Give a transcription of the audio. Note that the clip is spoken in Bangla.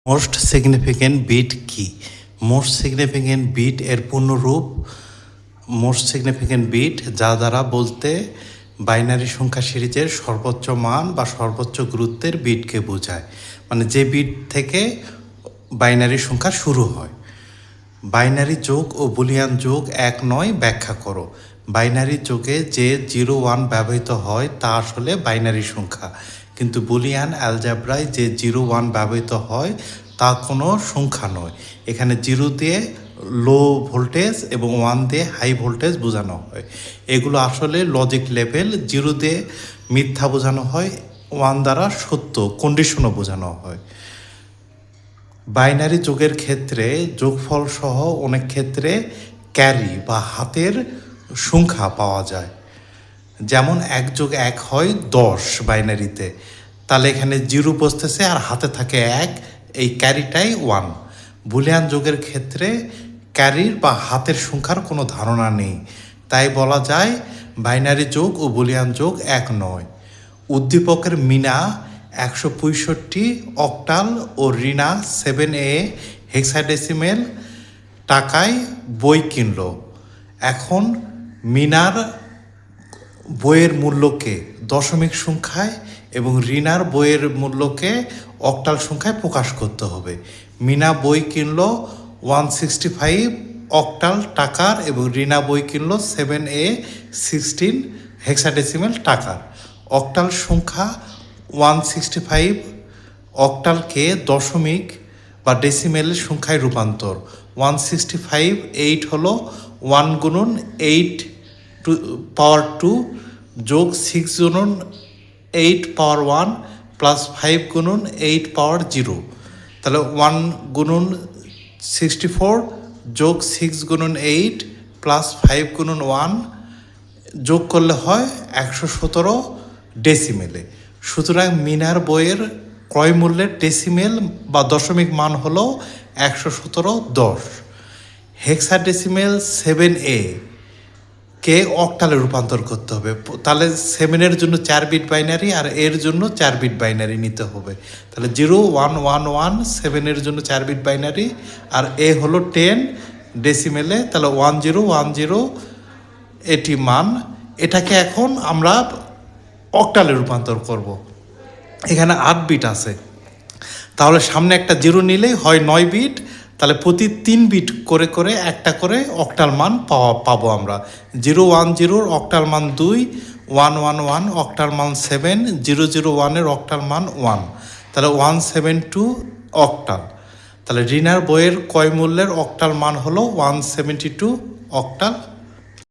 মোস্ট সিগনিফিক্যান্ট বিট কি? মোস্ট সিগনিফিক্যান্ট বিট এর পূর্ণরূপ মোস্ট সিগনিফিক্যান্ট বিট, যা দ্বারা বলতে বাইনারি সংখ্যা সিরিজের সর্বোচ্চ মান বা সর্বোচ্চ গুরুত্বের বিটকে বোঝায়। মানে যে বিট থেকে বাইনারি সংখ্যা শুরু হয়। বাইনারি যোগ ও বুলিয়ান যোগ এক নয়, ব্যাখ্যা করো। বাইনারি যোগে যে 0-1 ব্যবহৃত হয় তা আসলে বাইনারি সংখ্যা, কিন্তু বুলিয়ান অ্যালজেব্রায় যে 0-1 ব্যবহৃত হয় তা কোনো সংখ্যা নয়। এখানে 0 দিয়ে লো ভোল্টেজ এবং 1 দিয়ে হাই ভোল্টেজ বোঝানো হয়। এগুলো আসলে লজিক লেভেল। 0 দিয়ে মিথ্যা বোঝানো হয়, 1 দ্বারা সত্য কন্ডিশনও বোঝানো হয়। বাইনারি যোগের ক্ষেত্রে যোগফল সহ অনেক ক্ষেত্রে ক্যারি বা হাতের সংখ্যা পাওয়া যায়। যেমন 1+1 হয় 10 বাইনারিতে, তাহলে এখানে 0 বসতেছে আর হাতে থাকে 1, এই ক্যারিটাই 1। বুলিয়ান যোগের ক্ষেত্রে ক্যারির বা হাতের সংখ্যার কোনো ধারণা নেই, তাই বলা যায় বাইনারি যোগ ও বুলিয়ান যোগ এক নয়। উদ্দীপকের মিনা 165 অক্টাল ও রিনা 7A হেক্সাডেসিমেল টাকায় বই কিনল। এখন মিনার বইয়ের মূল্যকে দশমিক সংখ্যায় এবং রিনার বইয়ের মূল্যকে অক্টাল সংখ্যায় প্রকাশ করতে হবে। মিনা বই কিনল 165 অক্টাল টাকার এবং রিনা বই কিনল 7A 16 হেক্সাডেসিমেল টাকার। অক্টাল সংখ্যা 165 অক্টালকে দশমিক বা ডেসিমেলের সংখ্যায় রূপান্তর। 165 8 হলো 1 গুণন 8 পাওয়ার 2 যোগ 6 গুণন 8 পাওয়ার 1 প্লাস 5 গুণন 8 পাওয়ার 0, তাহলে 1 গুণন 64 যোগ 6 গুণন 8 প্লাস 5 গুণন 1 যোগ করলে হয় 117 ডেসিমেলে। সুতরাং মিনার বইয়ের ক্রয় মূল্যের ডেসিমেল বা দশমিক মান হলো 117 হেক্সাডেসিমেল 7A কে অক্টালে রূপান্তর করতে হবে। তাহলে 7-এর জন্য 4 বিট বাইনারি আর এর জন্য 4 বিট বাইনারি নিতে হবে। তাহলে 0 1 1 1 7-এর জন্য 4 বিট বাইনারি আর এ হলো 10 ডেসিমেলে, তাহলে 1010 এটি মান। এটাকে এখন আমরা অক্টালে রূপান্তর করব। এখানে 8 বিট আছে, তাহলে সামনে একটা 0 নিলেই হয় 9 বিট, তাহলে প্রতি 3 বিট করে করে একটা করে অক্টাল মান পাবো আমরা। 010 অক্টাল মান 2, 111 অক্টাল মান 7, 001 অক্টাল মান 1, তাহলে 172 অক্টাল। তাহলে রিনার বইয়ের ক্রয় মূল্যের অক্টাল মান হলো 172 অক্টাল।